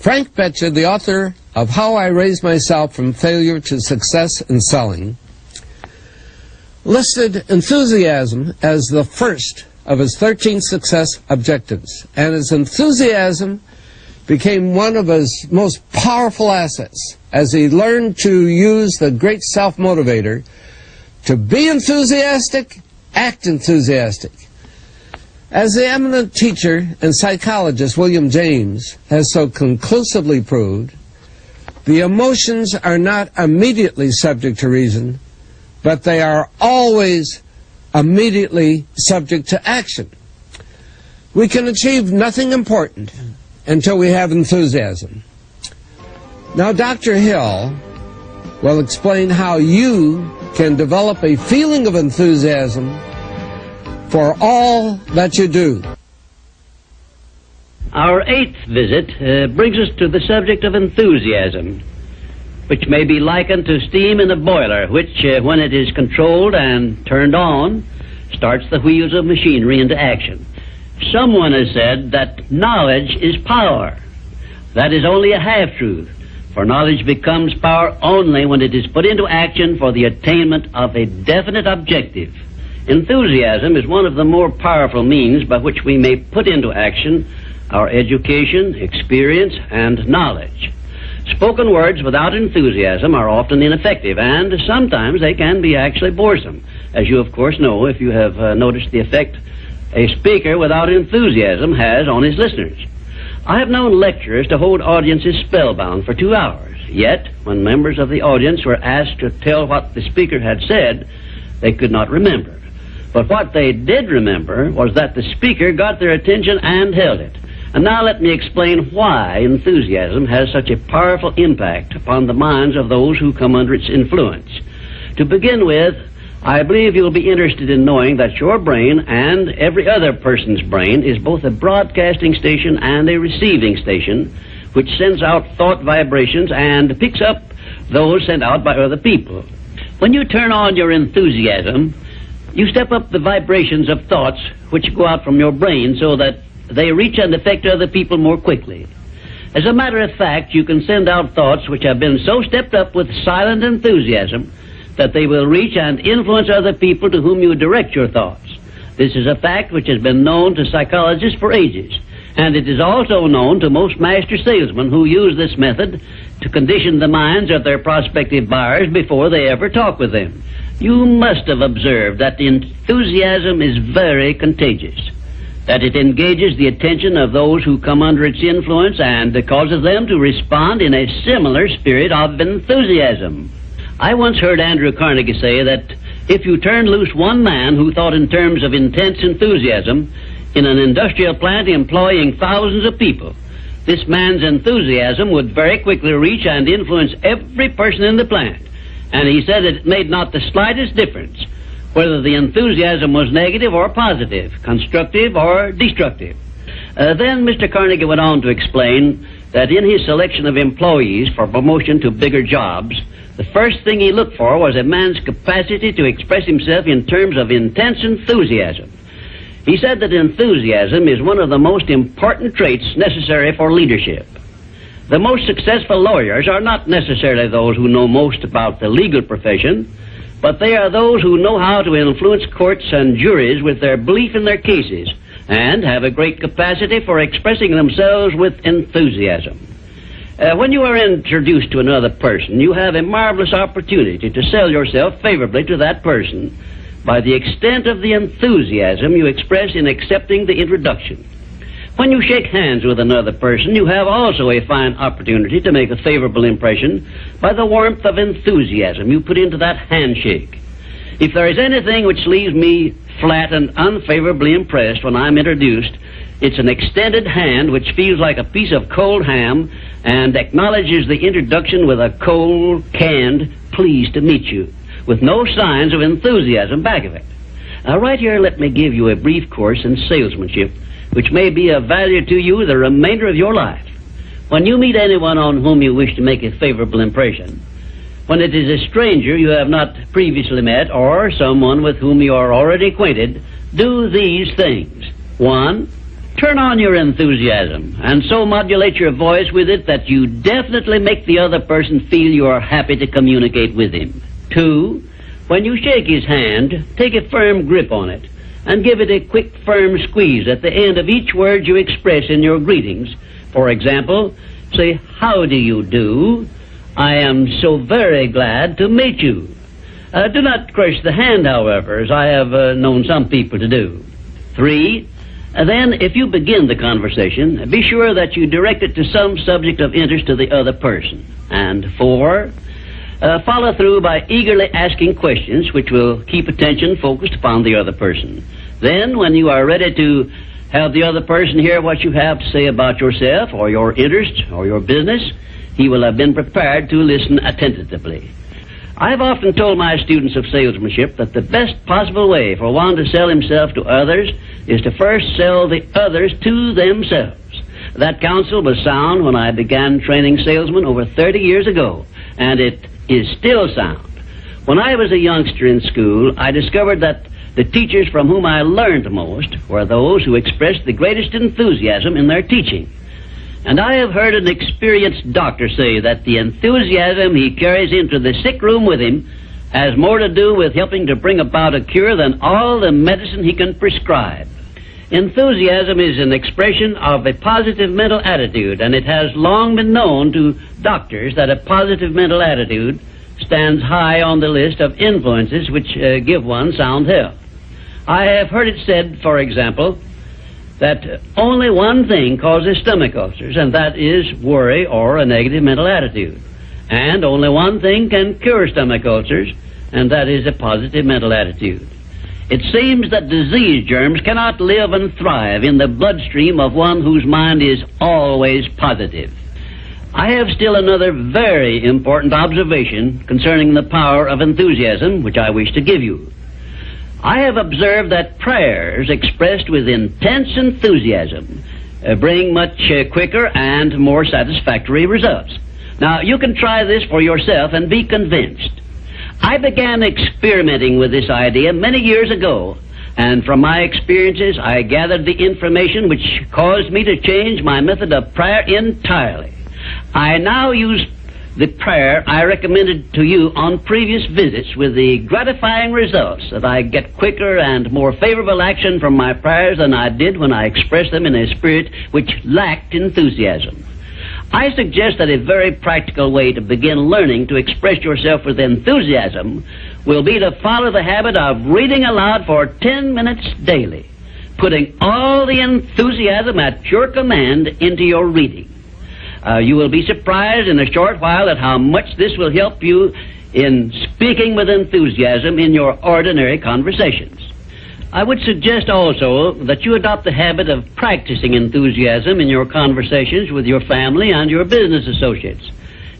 Frank Betcha, the author of How I Raised Myself from Failure to Success in Selling, listed enthusiasm as the first of his 13 success objectives, and his enthusiasm became one of his most powerful assets as he learned to use the great self-motivator to be enthusiastic, act enthusiastic. As the eminent teacher and psychologist William James has so conclusively proved, the emotions are not immediately subject to reason, but they are always immediately subject to action. We can achieve nothing important until we have enthusiasm. Now, Dr. Hill will explain how you can develop a feeling of enthusiasm for all that you do. Our 8th visit brings us to the subject of enthusiasm, which may be likened to steam in a boiler, which, when it is controlled and turned on, starts the wheels of machinery into action. Someone has said that knowledge is power. That is only a half-truth, for knowledge becomes power only when it is put into action for the attainment of a definite objective. Enthusiasm is one of the more powerful means by which we may put into action our education, experience, and knowledge. Spoken words without enthusiasm are often ineffective, and sometimes they can be actually boresome, as you of course know if you have noticed the effect a speaker without enthusiasm has on his listeners. I have known lecturers to hold audiences spellbound for 2 hours, yet when members of the audience were asked to tell what the speaker had said, they could not remember. But what they did remember was that the speaker got their attention and held it. And now let me explain why enthusiasm has such a powerful impact upon the minds of those who come under its influence. To begin with, I believe you'll be interested in knowing that your brain and every other person's brain is both a broadcasting station and a receiving station, which sends out thought vibrations and picks up those sent out by other people. When you turn on your enthusiasm, you step up the vibrations of thoughts which go out from your brain so that they reach and affect other people more quickly. As a matter of fact, you can send out thoughts which have been so stepped up with silent enthusiasm that they will reach and influence other people to whom you direct your thoughts. This is a fact which has been known to psychologists for ages, and it is also known to most master salesmen who use this method to condition the minds of their prospective buyers before they ever talk with them. You must have observed that enthusiasm is very contagious, that it engages the attention of those who come under its influence and causes them to respond in a similar spirit of enthusiasm. I once heard Andrew Carnegie say that if you turned loose one man who thought in terms of intense enthusiasm in an industrial plant employing thousands of people, this man's enthusiasm would very quickly reach and influence every person in the plant. And he said that it made not the slightest difference whether the enthusiasm was negative or positive, constructive or destructive. Then Mr. Carnegie went on to explain that in his selection of employees for promotion to bigger jobs, the first thing he looked for was a man's capacity to express himself in terms of intense enthusiasm. He said that enthusiasm is one of the most important traits necessary for leadership. The most successful lawyers are not necessarily those who know most about the legal profession, but they are those who know how to influence courts and juries with their belief in their cases and have a great capacity for expressing themselves with enthusiasm. When you are introduced to another person, you have a marvelous opportunity to sell yourself favorably to that person by the extent of the enthusiasm you express in accepting the introduction. When you shake hands with another person, you have also a fine opportunity to make a favorable impression by the warmth of enthusiasm you put into that handshake. If there is anything which leaves me flat and unfavorably impressed when I'm introduced, it's an extended hand which feels like a piece of cold ham and acknowledges the introduction with a cold, canned, pleased to meet you, with no signs of enthusiasm back of it. Now, right here, let me give you a brief course in salesmanship, which may be of value to you the remainder of your life. When you meet anyone on whom you wish to make a favorable impression, when it is a stranger you have not previously met or someone with whom you are already acquainted, do these things. 1, Turn on your enthusiasm and so modulate your voice with it that you definitely make the other person feel you are happy to communicate with him. 2, when you shake his hand, take a firm grip on it and give it a quick, firm squeeze at the end of each word you express in your greetings. For example, say, "How do you do? I am so very glad to meet you." Do not crush the hand, however, as I have known some people to do. 3, then, if you begin the conversation, be sure that you direct it to some subject of interest to the other person. And 4, follow through by eagerly asking questions which will keep attention focused upon the other person. Then, when you are ready to have the other person hear what you have to say about yourself or your interest or your business, he will have been prepared to listen attentively. I've often told my students of salesmanship that the best possible way for one to sell himself to others is to first sell the others to themselves. That counsel was sound when I began training salesmen over 30 years ago, and it is still sound. When I was a youngster in school, I discovered that the teachers from whom I learned most were those who expressed the greatest enthusiasm in their teaching. And I have heard an experienced doctor say that the enthusiasm he carries into the sick room with him has more to do with helping to bring about a cure than all the medicine he can prescribe. Enthusiasm is an expression of a positive mental attitude, and it has long been known to doctors that a positive mental attitude stands high on the list of influences which give one sound health. I have heard it said, for example, that only one thing causes stomach ulcers, and that is worry or a negative mental attitude. And only one thing can cure stomach ulcers, and that is a positive mental attitude. It seems that disease germs cannot live and thrive in the bloodstream of one whose mind is always positive. I have still another very important observation concerning the power of enthusiasm, which I wish to give you. I have observed that prayers expressed with intense enthusiasm bring much quicker and more satisfactory results. Now, you can try this for yourself and be convinced. I began experimenting with this idea many years ago, and from my experiences, I gathered the information which caused me to change my method of prayer entirely. I now use the prayer I recommended to you on previous visits with the gratifying results that I get quicker and more favorable action from my prayers than I did when I expressed them in a spirit which lacked enthusiasm. I suggest that a very practical way to begin learning to express yourself with enthusiasm will be to follow the habit of reading aloud for 10 minutes daily, putting all the enthusiasm at your command into your reading. You will be surprised in a short while at how much this will help you in speaking with enthusiasm in your ordinary conversations. I would suggest also that you adopt the habit of practicing enthusiasm in your conversations with your family and your business associates.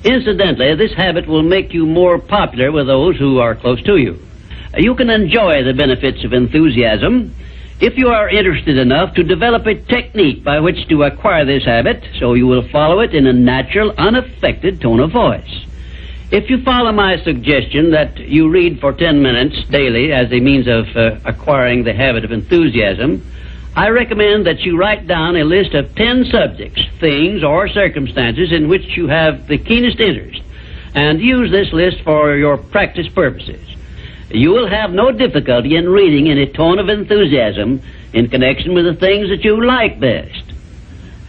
Incidentally, this habit will make you more popular with those who are close to you. You can enjoy the benefits of enthusiasm if you are interested enough to develop a technique by which to acquire this habit, so you will follow it in a natural, unaffected tone of voice. If you follow my suggestion that you read for 10 minutes daily as a means of acquiring the habit of enthusiasm, I recommend that you write down a list of 10 subjects, things, or circumstances in which you have the keenest interest, and use this list for your practice purposes. You will have no difficulty in reading in a tone of enthusiasm in connection with the things that you like best.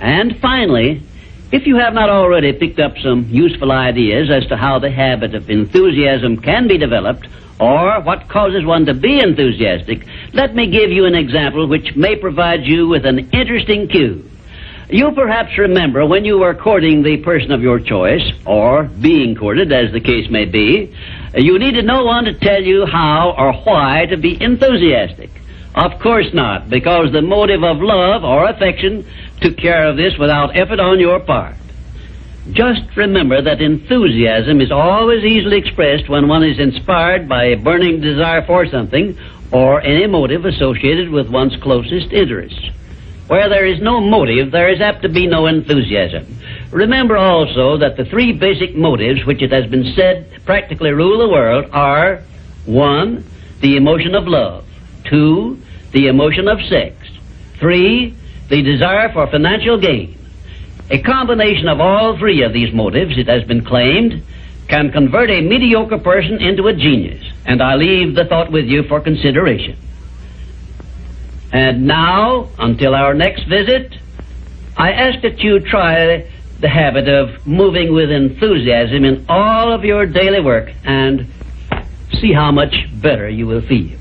And finally, if you have not already picked up some useful ideas as to how the habit of enthusiasm can be developed, or what causes one to be enthusiastic, let me give you an example which may provide you with an interesting cue. You perhaps remember when you were courting the person of your choice, or being courted, as the case may be, you needed no one to tell you how or why to be enthusiastic. Of course not, because the motive of love or affection took care of this without effort on your part. Just remember that enthusiasm is always easily expressed when one is inspired by a burning desire for something or any motive associated with one's closest interests. Where there is no motive, there is apt to be no enthusiasm. Remember also that the three basic motives which it has been said practically rule the world are: 1, the emotion of love; 2, the emotion of sex; 3, the desire for financial gain. A combination of all three of these motives, it has been claimed, can convert a mediocre person into a genius, and I leave the thought with you for consideration. And now, until our next visit, I ask that you try the habit of moving with enthusiasm in all of your daily work and see how much better you will feel.